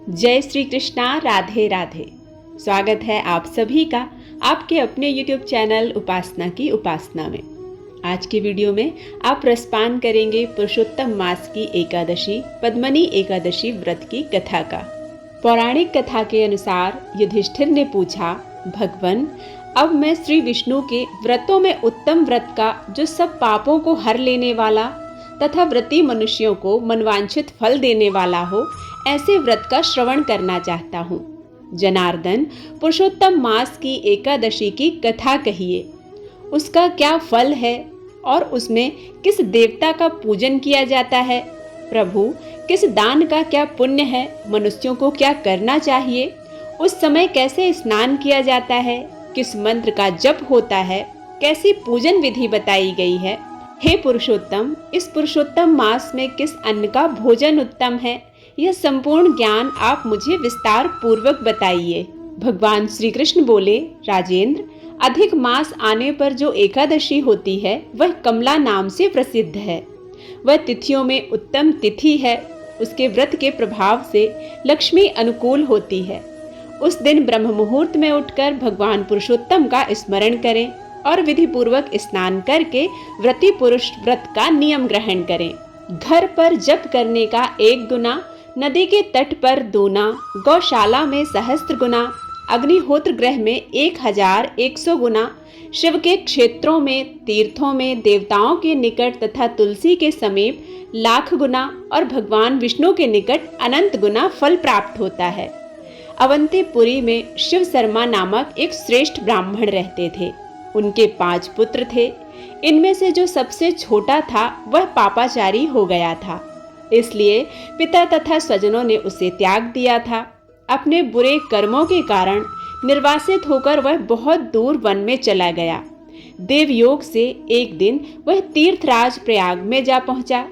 जय श्री कृष्णा, राधे राधे। स्वागत है आप सभी का आपके अपने YouTube चैनल उपासना की उपासना में। आज की वीडियो में आप रसपान करेंगे पुरुषोत्तम मास की एकादशी पद्मनी एकादशी व्रत की कथा का। पौराणिक कथा के अनुसार युधिष्ठिर ने पूछा, भगवान, अब मैं श्री विष्णु के व्रतों में उत्तम व्रत का जो सब पापों को हर लेने वाला तथा व्रती मनुष्यों को मनवांछित फल देने वाला हो, ऐसे व्रत का श्रवण करना चाहता हूँ। जनार्दन, पुरुषोत्तम मास की एकादशी की कथा कहिए। उसका क्या फल है और उसमें किस देवता का पूजन किया जाता है? प्रभु, किस दान का क्या पुण्य है? मनुष्यों को क्या करना चाहिए? उस समय कैसे स्नान किया जाता है? किस मंत्र का जप होता है? कैसी पूजन विधि बताई गई है? हे पुरुषोत्तम, इस पुरुषोत्तम मास में किस अन्न का भोजन उत्तम है? यह संपूर्ण ज्ञान आप मुझे विस्तार पूर्वक बताइए। भगवान श्री कृष्ण बोले, राजेंद्र, अधिक मास आने पर जो एकादशी होती है वह कमला नाम से प्रसिद्ध है। वह तिथियों में उत्तम तिथि है। उसके व्रत के प्रभाव से लक्ष्मी अनुकूल होती है। उस दिन ब्रह्म मुहूर्त में उठकर भगवान पुरुषोत्तम का स्मरण करें और विधि पूर्वक स्नान करके व्रती पुरुष व्रत का नियम ग्रहण करें। घर पर जप करने का 1 गुना, नदी के तट पर 2 गौशाला में सहस्त्र गुना, अग्निहोत्र ग्रह में 1100 गुना, शिव के क्षेत्रों में, तीर्थों में, देवताओं के निकट तथा तुलसी के समीप 1,00,000 गुना और भगवान विष्णु के निकट अनंत गुना फल प्राप्त होता है। अवंतीपुरी में शिव शर्मा नामक एक श्रेष्ठ ब्राह्मण रहते थे। उनके 5 पुत्र थे। इनमें से जो सबसे छोटा था वह पापाचारी हो गया था, इसलिए पिता तथा स्वजनों ने उसे त्याग दिया था। अपने बुरे कर्मों के कारण निर्वासित होकर वह बहुत दूर वन में चला गया। देवयोग से एक दिन वह तीर्थराज प्रयाग में जा पहुंचा।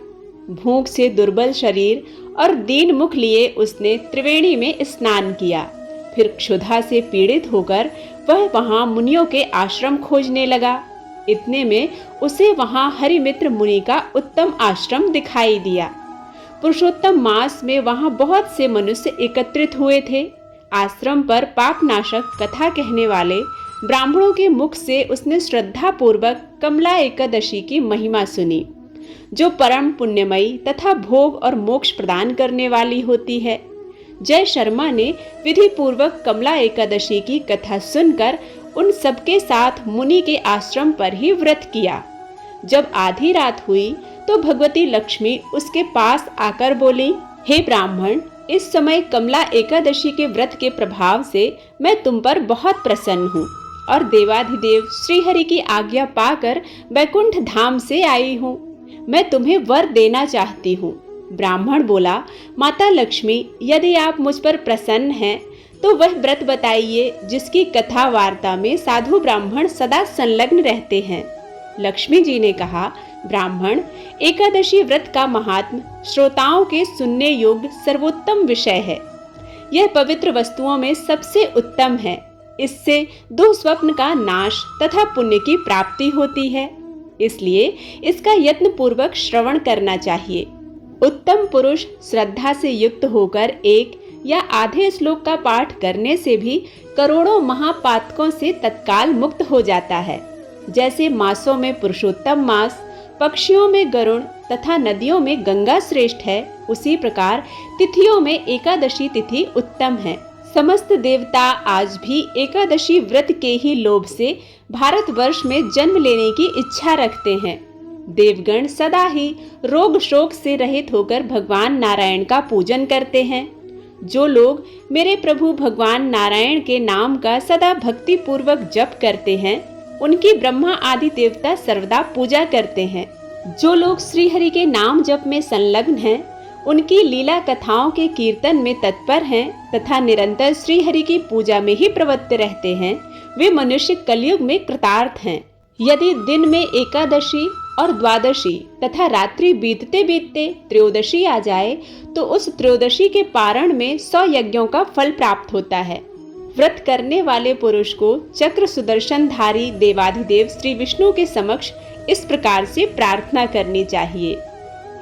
भूख से दुर्बल शरीर और दीन मुख लिए उसने त्रिवेणी में स्नान किया। फिर क्षुधा से पीड़ित होकर वह वहां मुनियों के आश्रम खोजने लगा। इतने में उसे वहां हरिमित्र मुनि का उत्तम आश्रम दिखाई दिया। पुरुषोत्तम मास में वहां बहुत से मनुष्य एकत्रित हुए थे। आश्रम पर पापनाशक कथा कहने वाले ब्राह्मणों के मुख से उसने श्रद्धा पूर्वक कमला एकादशी की महिमा सुनी, जो परम पुण्यमयी तथा भोग और मोक्ष प्रदान करने वाली होती है। जय शर्मा ने विधि पूर्वक कमला एकादशी की कथा सुनकर उन सबके साथ मुनि के आश्रम पर ही व्रत किया। जब आधी रात हुई तो भगवती लक्ष्मी उसके पास आकर बोली, हे ब्राह्मण, इस समय कमला एकादशी के व्रत के प्रभाव से मैं तुम पर बहुत प्रसन्न हूँ और देवाधिदेव श्रीहरि की आज्ञा पाकर वैकुंठ धाम से आई हूँ। मैं तुम्हें वर देना चाहती हूँ। ब्राह्मण बोला, माता लक्ष्मी, यदि आप मुझ पर प्रसन्न हैं तो वह व्रत बताइए जिसकी कथा वार्ता में साधु ब्राह्मण सदा संलग्न रहते हैं। लक्ष्मी जी ने कहा, ब्राह्मण, एकादशी व्रत का महात्म श्रोताओं के सुनने योग्य सर्वोत्तम विषय है। यह पवित्र वस्तुओं में सबसे उत्तम है। इससे दुःस्वप्न का नाश तथा पुण्य की प्राप्ति होती है, इसलिए इसका यत्न पूर्वक श्रवण करना चाहिए। उत्तम पुरुष श्रद्धा से युक्त होकर 1 या आधे श्लोक का पाठ करने से भी करोड़ों महापातकों से तत्काल मुक्त हो जाता है। जैसे मासों में पुरुषोत्तम मास, पक्षियों में गरुण तथा नदियों में गंगा श्रेष्ठ है, उसी प्रकार तिथियों में एकादशी तिथि उत्तम है। समस्त देवता आज भी एकादशी व्रत के ही लोभ से भारतवर्ष में जन्म लेने की इच्छा रखते हैं। देवगण सदा ही रोग शोक से रहित होकर भगवान नारायण का पूजन करते हैं। जो लोग मेरे प्रभु भगवान नारायण के नाम का सदा भक्ति पूर्वक जप करते हैं, उनकी ब्रह्मा आदि देवता सर्वदा पूजा करते हैं। जो लोग श्री हरि के नाम जप में संलग्न हैं, उनकी लीला कथाओं के कीर्तन में तत्पर हैं तथा निरंतर श्री हरि की पूजा में ही प्रवृत्त रहते हैं, वे मनुष्य कलयुग में कृतार्थ हैं। यदि दिन में एकादशी और द्वादशी तथा रात्रि बीतते बीतते त्रयोदशी आ जाए तो उस त्रयोदशी के पारण में 100 यज्ञों का फल प्राप्त होता है। व्रत करने वाले पुरुष को चक्र सुदर्शनधारी देवाधिदेव श्री विष्णु के समक्ष इस प्रकार से प्रार्थना करनी चाहिए,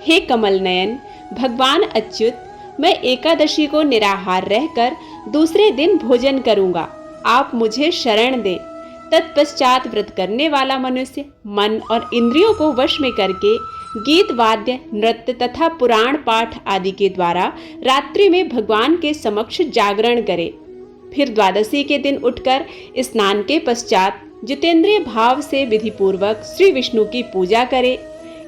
हे कमल नयन, भगवान अच्युत, मैं एकादशी को निराहार रहकर दूसरे दिन भोजन करूंगा। आप मुझे शरण दें। तत्पश्चात व्रत करने वाला मनुष्य मन और इंद्रियों को वश में करके गीत वाद्य नृत्य तथा पुराण पाठ आदि के द्वारा रात्रि में भगवान के समक्ष जागरण करे। फिर द्वादशी के दिन उठकर स्नान के पश्चात जितेंद्रिय भाव से विधि पूर्वक श्री विष्णु की पूजा करे।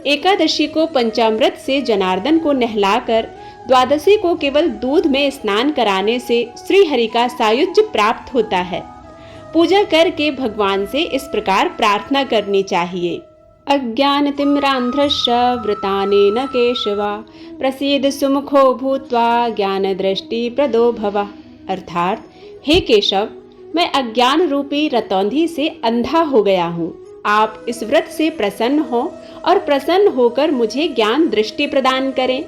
एकादशी को पंचामृत से जनार्दन को नहलाकर द्वादशी को केवल दूध में स्नान कराने से श्री हरि का सायुज्य प्राप्त होता है। पूजा करके भगवान से इस प्रकार प्रार्थना करनी चाहिए। अज्ञानतिम्रान्ध्रश्च वृतानेन केशवा प्रसीद सुमुखो भूत्वा ज्ञानदृष्टिप्रदो भव। अर्थात, हे केशव, मैं अज्ञान रूपी रतौंधी से अंधा हो गया हूँ। आप इस व्रत से प्रसन्न हो और प्रसन्न होकर मुझे ज्ञान दृष्टि प्रदान करें।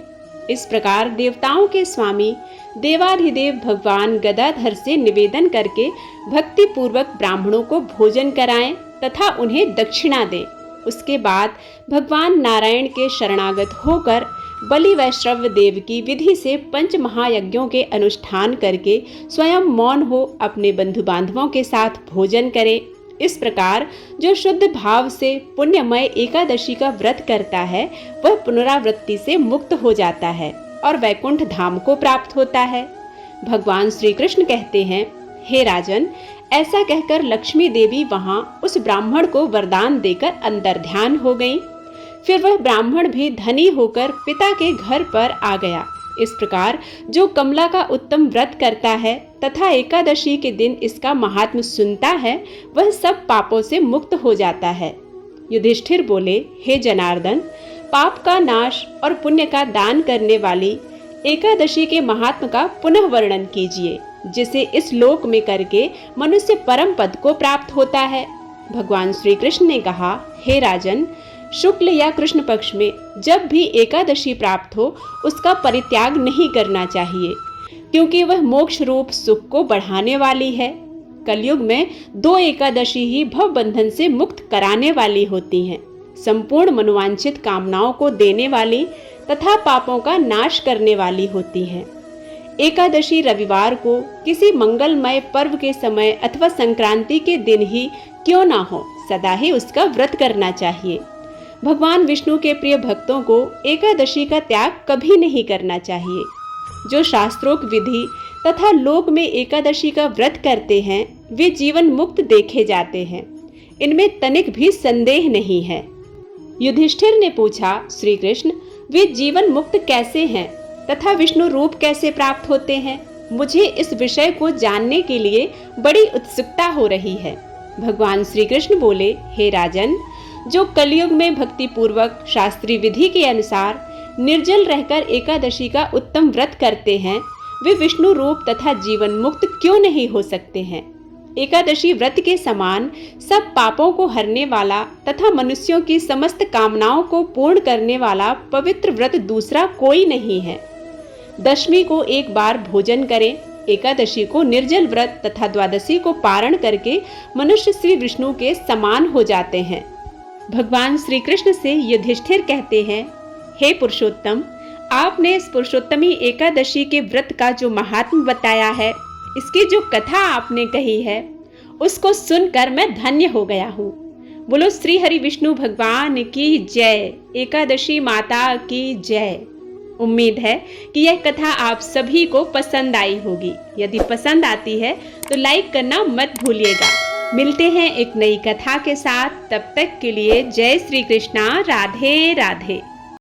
इस प्रकार देवताओं के स्वामी देवाधिदेव भगवान गदाधर से निवेदन करके भक्ति पूर्वक ब्राह्मणों को भोजन कराएं तथा उन्हें दक्षिणा दें। उसके बाद भगवान नारायण के शरणागत होकर बलि वैश्रव देव की विधि से पंच महायज्ञों के अनुष्ठान करके स्वयं मौन हो अपने बंधु बांधवों के साथ भोजन करें। इस प्रकार जो शुद्ध भाव से पुण्यमय एकादशी का व्रत करता है वह पुनरावृत्ति से मुक्त हो जाता है और वैकुंठ धाम को प्राप्त होता है। भगवान श्री कृष्ण कहते हैं, हे राजन, ऐसा कहकर लक्ष्मी देवी वहां उस ब्राह्मण को वरदान देकर अंतर ध्यान हो गईं। फिर वह ब्राह्मण भी धनी होकर पिता के घर पर आ गया। इस प्रकार जो कमला का उत्तम व्रत करता है तथा एकादशी के दिन इसका महात्म्य सुनता है वह सब पापों से मुक्त हो जाता है। युधिष्ठिर बोले, हे जनार्दन, पाप का नाश और पुण्य का दान करने वाली एकादशी के महात्म का पुनः वर्णन कीजिए, जिसे इस लोक में करके मनुष्य परम पद को प्राप्त होता है। भगवान श्री कृष्ण ने कहा, हे राजन, शुक्ल या कृष्ण पक्ष में जब भी एकादशी प्राप्त हो उसका परित्याग नहीं करना चाहिए, क्योंकि वह मोक्ष रूप सुख को बढ़ाने वाली है। कलयुग में 2 एकादशी ही भव बंधन से मुक्त कराने वाली होती हैं, संपूर्ण मनोवांछित कामनाओं को देने वाली तथा पापों का नाश करने वाली होती हैं। एकादशी रविवार को किसी मंगलमय पर्व के समय अथवा संक्रांति के दिन ही क्यों ना हो, सदा ही उसका व्रत करना चाहिए। भगवान विष्णु के प्रिय भक्तों को एकादशी का त्याग कभी नहीं करना चाहिए। जो शास्त्रोक्त विधि तथा लोक में एकादशी का व्रत करते हैं वे जीवन मुक्त देखे जाते हैं, इनमें तनिक भी संदेह नहीं है। युधिष्ठिर ने पूछा, श्री कृष्ण, वे जीवन मुक्त कैसे हैं तथा विष्णु रूप कैसे प्राप्त होते हैं? मुझे इस विषय को जानने के लिए बड़ी उत्सुकता हो रही है। भगवान श्री कृष्ण बोले, हे राजन, जो कलयुग में भक्ति पूर्वक शास्त्रीय विधि के अनुसार निर्जल रहकर एकादशी का उत्तम व्रत करते हैं वे विष्णु रूप तथा जीवन मुक्त क्यों नहीं हो सकते हैं? एकादशी व्रत के समान सब पापों को हरने वाला तथा मनुष्यों की समस्त कामनाओं को पूर्ण करने वाला पवित्र व्रत दूसरा कोई नहीं है। दशमी को एक बार भोजन करें, एकादशी को निर्जल व्रत तथा द्वादशी को पारण करके मनुष्य श्री विष्णु के समान हो जाते हैं। भगवान श्री कृष्ण से युधिष्ठिर कहते हैं, हे पुरुषोत्तम, आपने इस पुरुषोत्तमी एकादशी के व्रत का जो महात्म्य बताया है, इसकी जो कथा आपने कही है, उसको सुनकर मैं धन्य हो गया हूँ। बोलो श्री हरि विष्णु भगवान की जय, एकादशी माता की जय। उम्मीद है कि यह कथा आप सभी को पसंद आई होगी। यदि पसंद आती है तो लाइक करना मत भूलिएगा। मिलते हैं एक नई कथा के साथ, तब तक के लिए जय श्री कृष्णा, राधे राधे।